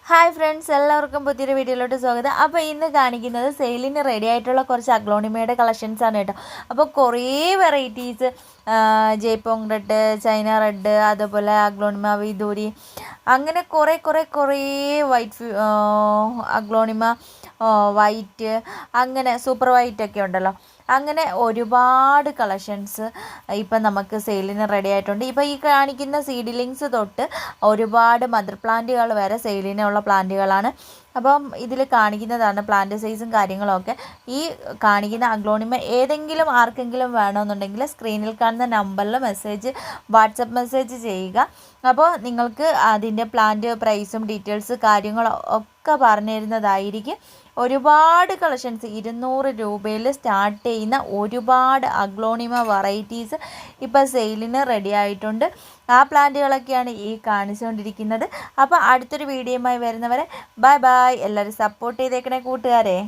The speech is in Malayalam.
ഹായ് ഫ്രണ്ട്സ്, എല്ലാവർക്കും പുതിയൊരു വീഡിയോയിലോട്ട് സ്വാഗതം. അപ്പോൾ ഇന്ന് കാണിക്കുന്നത് സെയിലിന് റെഡി ആയിട്ടുള്ള കുറച്ച് അഗ്ലോണിമയുടെ കളക്ഷൻസാണ് കേട്ടോ. അപ്പോൾ കുറേ വെറൈറ്റീസ്, ജയ്പോങ് റെഡ്, ചൈന റെഡ്, അതുപോലെ അഗ്ലോണിമ വിദൂരി, അങ്ങനെ കുറേ വൈറ്റ് അഗ്ലോണിമ വൈറ്റ്, അങ്ങനെ സൂപ്പർ വൈറ്റ് ഒക്കെ ഉണ്ടല്ലോ. അങ്ങനെ ഒരുപാട് കളക്ഷൻസ് ഇപ്പം നമുക്ക് സെയിലിന് റെഡി ആയിട്ടുണ്ട്. ഇപ്പോൾ ഈ കാണിക്കുന്ന സീഡ്ലിങ്സ് തൊട്ട് ഒരുപാട് മദർ പ്ലാന്റുകൾ വരെ സെയിലിനുള്ള പ്ലാന്റുകളാണ്. അപ്പം ഇതിൽ കാണിക്കുന്നതാണ് പ്ലാന്റ് സൈസും കാര്യങ്ങളൊക്കെ. ഈ കാണിക്കുന്ന അഗ്ലോണിമ ഏതെങ്കിലും ആർക്കെങ്കിലും വേണമെന്നുണ്ടെങ്കിൽ സ്ക്രീനിൽ കാണുന്ന നമ്പറിൽ വാട്സപ്പ് മെസ്സേജ് ചെയ്യുക. അപ്പോൾ നിങ്ങൾക്ക് അതിൻ്റെ പ്ലാന്റ് പ്രൈസും ഡീറ്റെയിൽസ് കാര്യങ്ങളും ഒക്കെ പറഞ്ഞു തരുന്നതായിരിക്കും. ഒരുപാട് കളക്ഷൻസ് 200 രൂപയിൽ സ്റ്റാർട്ട് ചെയ്യുന്ന ഒരുപാട് അഗ്ലോണിമ വെറൈറ്റീസ് ഇപ്പോൾ സെയിലിന് റെഡി ആയിട്ടുണ്ട്. ആ പ്ലാന്റുകളൊക്കെയാണ് ഈ കാണിച്ചുകൊണ്ടിരിക്കുന്നത്. അപ്പോൾ അടുത്തൊരു വീഡിയോയുമായി വരുന്നവരെ ബൈ ബൈ. എല്ലാവരും സപ്പോർട്ട് ചെയ്തേക്കണേ കൂട്ടുകാരെ.